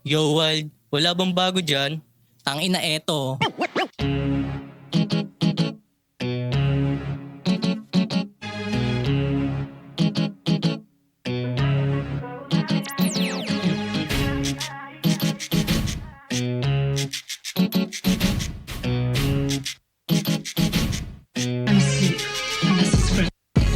Yo, Wild, wala bang bago dyan? Tangina eto.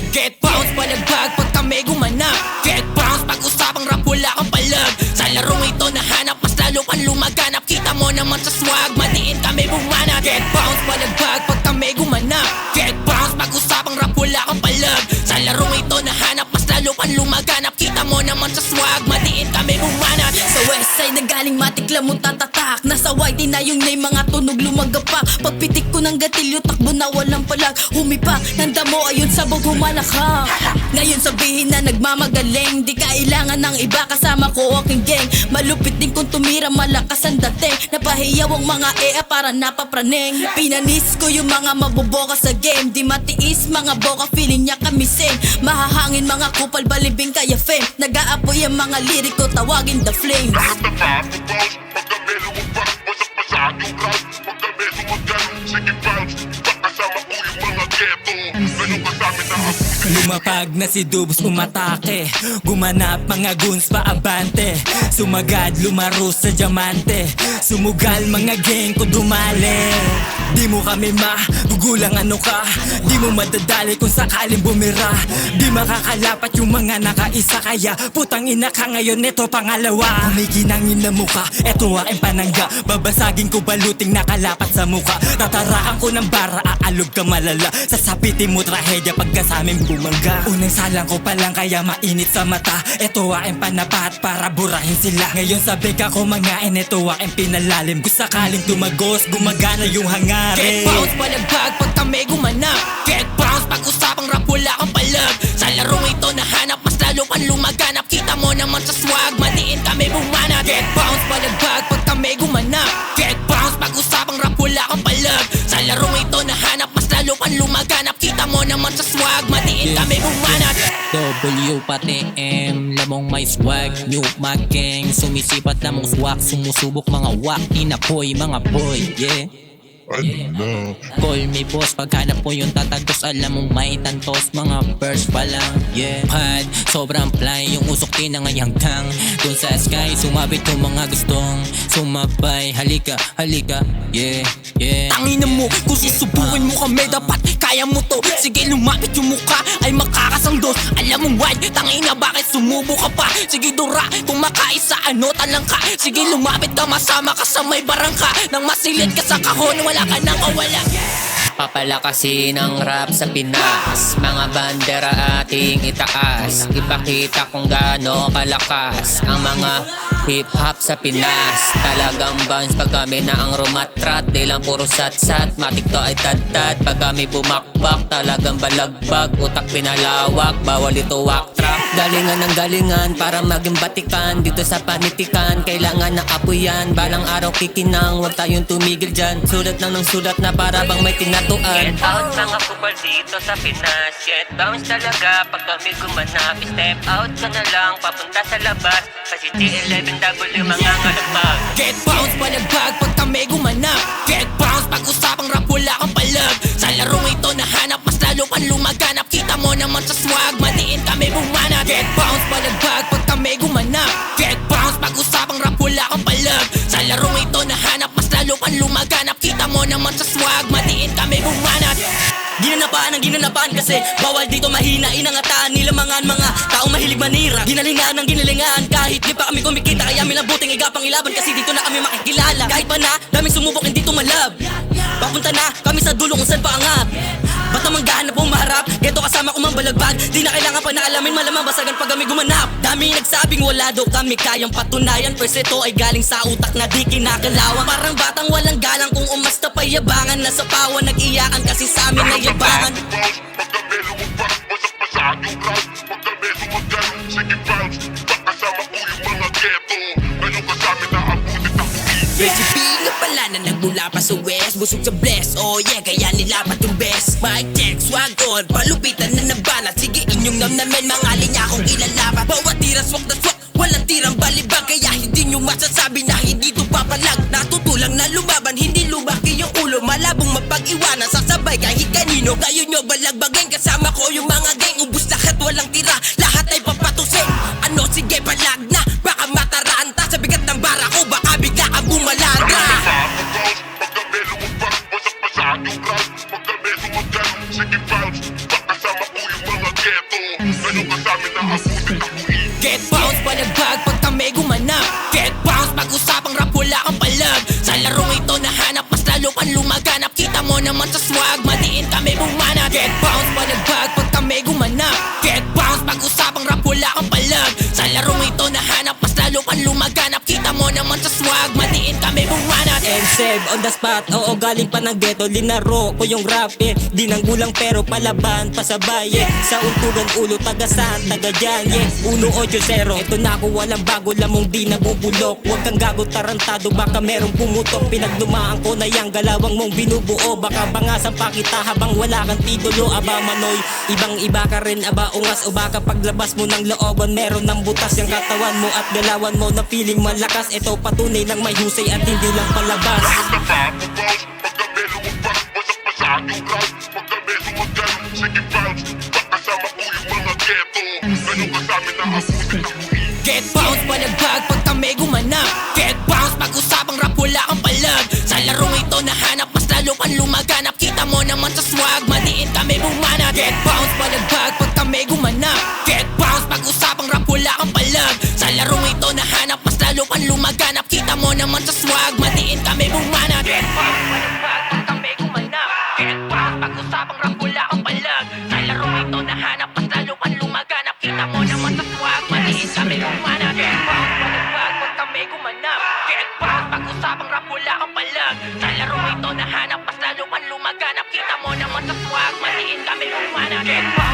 Get bounce, palagbag pag kami gumanap. Get bounce, pag-usapang rap wala kang palag. Sa larong ito nahanap, mas lalo kang lumaganap. Kita mo naman sa swag, matiin kami bumanat. Get bounce, palagbag pag kami gumanap. Get bounce, pag-usapang rap wala kang palag. Sa larong ito nahanap, mas lalo kang lumaganap. Kita mo naman sa swag, matiin kami bumanat. Sa westside na galing matikla mo tatatak. Nasa whitey na yung name, mga tunog lumagapak. Pagpitik ko ng gatilyo, takbo na walang palag. Humipak, nanda mo ayun sabog humalakak. Ngayon sabihin na nagmamagaling, di kailangan ng iba, kasama ko aking gang. Malupit din kung tumira, malakas ang dating. Napahiyaw ang mga para napapraning. Pinanis ko yung mga maboboka sa game. Di matiis mga boka, feeling niya kamising. Mahahangin mga kupal, balibing kaya fame. Nag-aapoy ang mga liriko, tawagin the flames. Lahat na papabounce, pag kami lumabas, wasak pa sa aking crowd. Pag kami sumagal, sige bounce, kasama ko yung mga ghetto. Ganun kasama na ako. Lumapag na si Dubs umatake. Gumanap mga goons pa abante. Sumagad lumaro sa diamante. Sumugal mga gang ko dumali. Di mo kami magugulang ano ka. Di mo madadali kung sakaling bumira. Di makakalapat yung mga nakaisa. Kaya putang ina ka ngayon, eto pangalawa. Kumikinangin na muka, eto aking panangga. Babasagin ko baluting nakalapat sa muka. Tatarakan ko ng bara, aalog ka malala. Sasapitin mo trahedya pagkasaming bumangga. Unang salang ko palang kaya mainit sa mata. Eto aking panapat para burahin sila. Ngayon sabi ka ko mga eto aking pinalalim. Kung sakaling tumagos, gumagana yung hangarin. Get bounce, palagbag pag kami gumanap. Get bounce, pag-usapang rap wala kang palag. Sa larong ito nahanap, mas lalo kang lumaganap. Kita mo naman sa swag, matiin kami bumanat. Get bounce, palagbag pag kami gumanap. Get bounce, pag-usapang rap wala kang palag. Sa larong ito nahanap, mas lalo kang lumaganap. Kita mo naman sa swag, matiin kami bumanat. W pati M, lamong may swag, new mag gang. Sumisipat lamong swag, sumusubok mga wak. Inapoy mga boy, yeah. Ano? Call me boss, paghanap po yung tatagos. Alam mong may tantos, mga first pa lang, yeah. Pad, sobrang fly, yung usok tinangay hanggang dun sa sky, sumabit yung mga gustong sumabay. Halika, halika, yeah, yeah. Tangina mo, kung susubukin mo kami, dapat kaya mo to. Sige lumapit yung mukha, ay makakasangdos. Alam mong why, tangina bakit sumubo ka pa? Sige dura, kung makaisa ano talang ka. Sige lumapit ka, masama ka sa may barangka. Nang masilid ka sa kahon, wala ka nang kawala. Papalakasin ang rap sa Pinas, mga bandera ating itaas. Ipakita kung gaano kalakas ang mga hip-hop sa Pinas. Talagang bounce pag kami na ang rumatrat. Di lang puro sat-sat, matik to ay tad-tad. Pag kami bumakbak, talagang balagbag. Utak pinalawak, bawal ito walk track. Galingan ng galingan para maging batikan. Dito sa panitikan, kailangan na apuyan. Balang araw kikinang, huwag tayong tumigil dyan. Sulat lang ng sulat na para bang may tinatuan. Get out mga kupal dito sa Pinas. Get bounce talaga pag kami gumanap. Step out ka na lang papunta sa labas. Kasi G11W mga ngalabag. Get bounce, palagbag pag kami gumanap. Get bounce, pag-usapang rap wala kang palag. Sa larong ito nahanap, mas lalo kang lumaganap. Kita mo naman sa swag, matiin kami bumanat. Get bounce, palagbag pag kami gumanap. Get bounce, pag-usapang rap wala kang palag. Sa larong ito nahanap, mas lalo kang lumaganap. Kita mo naman sa swag, matiin kami bumanat. Ginanapan ang ginanapan kasi bawal dito mahina. Inangataan nila mga taong mahilig manira. Ginalingan ang ginalingan kahit di pa kami kumikita. Kaya minabuting igapang ilaban kasi dito na kami makikilala. Kahit pa na daming sumubok hindi tumalab. Papunta na kami sa dulo kung saan paangat. Ba't naman gahanap o maharap? Ito kasama ko mang balagbag. Di na kailangan pa na alamin, malamang basagan pag kami gumanap. Dami nagsabing wala daw kami kayang patunayan. Pwes ito ay galing sa utak na di kinakalawan. Parang batang walang galang kung umasta payabangan. Nasa pawan nag-iyakan kasi sa amin na yabangan. Bounce, pag kami lumabas, wasak pa sa aking crowd. Pag kami sumagal, sige bounce, kasama ko yung mga ghetto. Ganun kasama na abutit ako. Reggie B nga pala na nagmula pa sa West. Busog sa bless, oh yeah, kaya nilapat yung best. Mic check, swag on, palupitan na nabanat. Sige inyong namnamin, mga linya kong ilalapat. Bawat tira, swak na swak, walang tirang balibag. Kaya hindi nyo Basta sabi na hindi to papalag, natutulang na lumaban, hindi lumaki yung ulo, malabong mapag-iwanan, sasabay kahit kanino. Ngayon nyo balagbagin, kasama ko yung mga gang, ubus lahat walang tira, lahat ay papatusin. Ano sige palag na, baka mataranta, sa bigat ng bara ko, baka bigla ka bumalandra. Pag kami lumabas, wasak pa sa aking crowd. Pag kami sumagal, sige bounce. Pagkasama ko yung mga ghetto, ganun ka sa amin na abutin ako. Get bounce, balagbag pag kami gumanap. Get bounce, pag-usapang rap wala kang palag. Sa larong ito nahanap, mas lalo kang lumaganap. Kita mo naman sa swag, madiin kami bumanat. Get bounce, balagbag pag kami gumanap. Get bounce, pag-usapang rap wala kang palag. Sa larong ito nahanap, mas lalo kang lumaganap. Kita mo naman sa swag, madiin kami bumanat. M7 on the spot, oo galing pa ng ghetto. Linaro ko yung rap eh, di nang gulang pero palaban, pasabay eh. Sa untugan ulo, taga saan, taga dyan yeah. 1-8-0, eto na ako walang bago, lamong di nabubulok. Huwag kang gago tarantado, baka merong pumutok. Pinaglumaan ko na yang galawang mong binubuo. Baka bangasan pa kita habang wala kang titulo. Aba manoy, ibang iba ka rin, aba ungas. O baka paglabas mo ng looban, meron ng butas yung katawan mo at galawan mo na feeling malakas. Ito patunay ng may husay at hindi lang palabas. Nagpapabounce, pag kami lumabas, wasak pa sa aking crowd. Pag kami sumagal, sige bounce. Pagkasama ko yung mga ghetto, ganun ka sa amin na abutin ako. Get bounce, balagbag pag kami gumanap. Get bounce, pag-usapang rap wala kang palag. Sa larong ito nahanap, mas lalo kang lumaganap. Kita mo naman sa swag, madiin kami bumanat. Get bounce, balagbag pag kami gumanap. Get bounce, pag-usapang rap wala kang palag. Sa larong ito nahanap, mas lalo kang lumaganap. Kita mo naman sa swag, madiin kami bumanat. Get bounce, balagbag pag kami gumanap. Get bounce, pag-usapang rap wala kang palag. Sa larong ito nahanap, mas lalo kang lumaganap. Kita mo naman sa swag, madiin kami bumanat. Get bounce, balagbag pag kami gumanap. Get bounce, pag-usapang rap wala kang palag. Sa larong ito nahanap, mas lalo kang lumaganap. Kita mo naman sa swag, madiin kami bumanat. Get bounce.